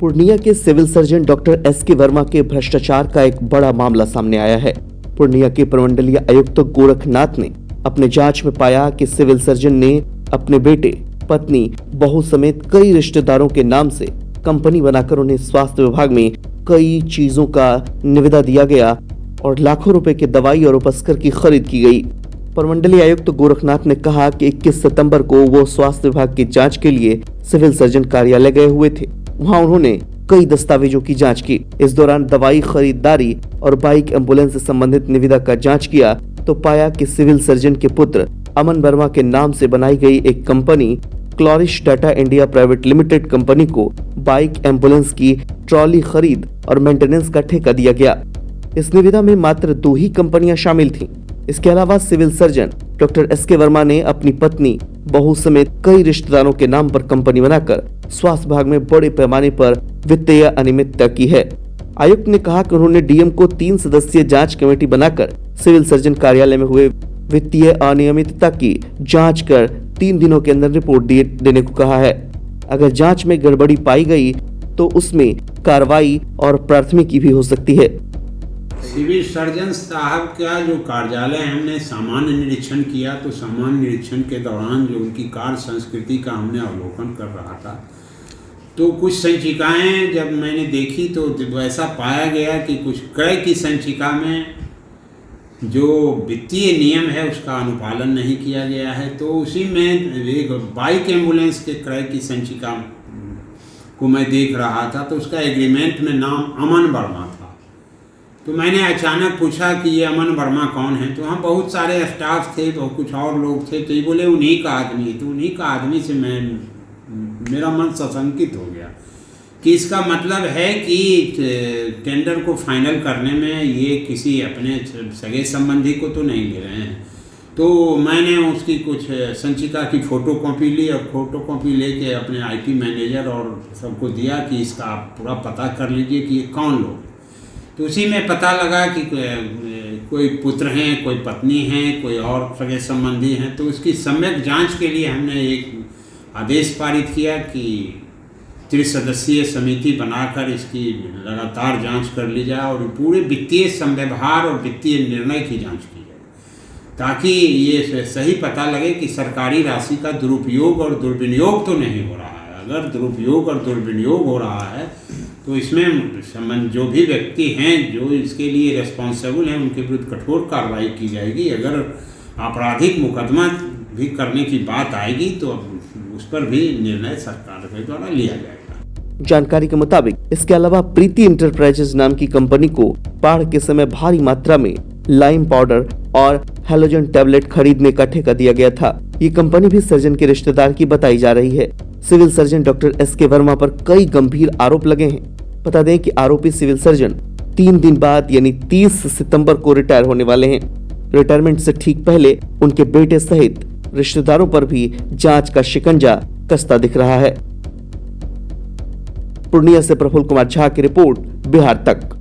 पूर्णिया के civil surgeon doctor S K. Verma के भ्रष्टाचार का एक बड़ा मामला सामने आया है। पूर्णिया के प्रमंडलीय आयुक्त गोरखनाथ ने अपने जांच में पाया कि सिविल सर्जन ने अपने बेटे, पत्नी, बहू समेत कई रिश्तेदारों के नाम से कंपनी बनाकर उन्हें स्वास्थ्य विभाग में कई चीजों का निविदा दिया गया और लाखों रुपए की दवाई और उपस्कर की खरीद की गई। प्रमंडलीय आयुक्त गोरखनाथ ने कहा कि 21 सितंबर को वो स्वास्थ्य विभाग की जांच के लिए सिविल सर्जन कार्यालय गए हुए थे। वहां उन्होंने कई दस्तावेजों की जांच की। इस दौरान दवाई खरीदारी और बाइक एम्बुलेंस से संबंधित निविदा का जांच किया तो पाया कि सिविल सर्जन के पुत्र अमन वर्मा के नाम से बनाई गई एक कंपनी क्लोरिश data India private limited company को बाइक एम्बुलेंस की ट्रॉली खरीद और मेंटेनेंस का ठेका दिया गया। इस निविदा में मात्र 2 ही कंपनियां शामिल थीं। इसके अलावा civil surgeon doctor S K. Verma ने अपनी पत्नी, बहू समेत कई रिश्तेदारों के नाम पर कंपनी बनाकर स्वास्थ्य विभाग में बड़े पैमाने पर वित्तीय अनियमितता की है। आयुक्त ने कहा कि उन्होंने डीएम को 3 सदस्यीय जांच कमेटी बनाकर सिविल सर्जन कार्यालय में हुए वित्तीय अनियमितता की जांच कर 3 दिनों के अंदर रिपोर्ट देने को कहा है। अगर जांच में गड़बड़ी पाई गई तो उसमें कार्रवाई और प्राथमिकी भी हो सकती है। सिविल सर्जन साहब का जो कार्यालय हमने सामान्य निरीक्षण किया तो सामान्य निरीक्षण के दौरान जो उनकी कार्य संस्कृति का हमने अवलोकन कर रहा था तो कुछ संचिकाएं जब मैंने देखी तो ऐसा पाया गया कि कुछ क्रय की संचिका में जो वित्तीय नियम है उसका अनुपालन नहीं किया गया है। तो उसी में एक बाइक एम्बुलेंस के क्रय की संचिका को मैं देख रहा था तो उसका एग्रीमेंट में नाम अमन वर्मा था। तो मैंने अचानक पूछा कि ये अमन वर्मा कौन है। तो वहाँ बहुत सारे स्टाफ थे, बहुत कुछ और लोग थे। तो ये बोले उन्हीं का आदमी। तो उन्हीं का आदमी से मेरा मन सशंकित हो गया कि इसका मतलब है कि टेंडर को फाइनल करने में ये किसी अपने सगे संबंधी को तो नहीं ले रहे हैं। तो मैंने उसकी कुछ संचिका की फ़ोटोकॉपी ली और फ़ोटोकॉपी लेके अपने IT मैनेजर और सबको दिया कि इसका आप पूरा पता कर लीजिए कि ये कौन लोग। तो उसी में पता लगा कि कोई पुत्र हैं, कोई पत्नी हैं, कोई और सगे संबंधी हैं। तो उसकी सम्यक जांच के लिए हमने एक आदेश पारित किया कि 30 सदस्यीय समिति बनाकर इसकी लगातार जांच कर ली जाए और पूरे वित्तीय संव्यवहार और वित्तीय निर्णय की जांच की जाए ताकि ये सही पता लगे कि सरकारी राशि का दुरुपयोग और दुर्विनियोग तो नहीं हो रहा है। अगर दुरुपयोग और दुर्विनियोग हो रहा है तो इसमें जो भी व्यक्ति हैं जो इसके लिए रिस्पॉन्सिबल हैं उनके विरुद्ध कठोर कार्रवाई की जाएगी। अगर आपराधिक मुकदमा भी करने की बात आएगी तो उस पर भी निर्णय सरकार के द्वारा लिया जाएगा। जानकारी के मुताबिक इसके अलावा प्रीति इंटरप्राइजेज नाम की कंपनी को बाढ़ के समय भारी मात्रा में लाइम पाउडर और हेलोजन टैबलेट खरीदने का ठेका दिया गया था। ये कंपनी भी सर्जन के रिश्तेदार की बताई जा रही है। Civil surgeon doctor S K. Verma पर कई गंभीर आरोप लगे हैं। बता दें कि आरोपी सिविल सर्जन 3 दिन बाद यानी 30 सितंबर को रिटायर होने वाले हैं। रिटायरमेंट से ठीक पहले उनके बेटे सहित रिश्तेदारों पर भी जांच का शिकंजा कसता दिख रहा है। पूर्णिया से प्रफुल्ल कुमार झा की रिपोर्ट, बिहार तक।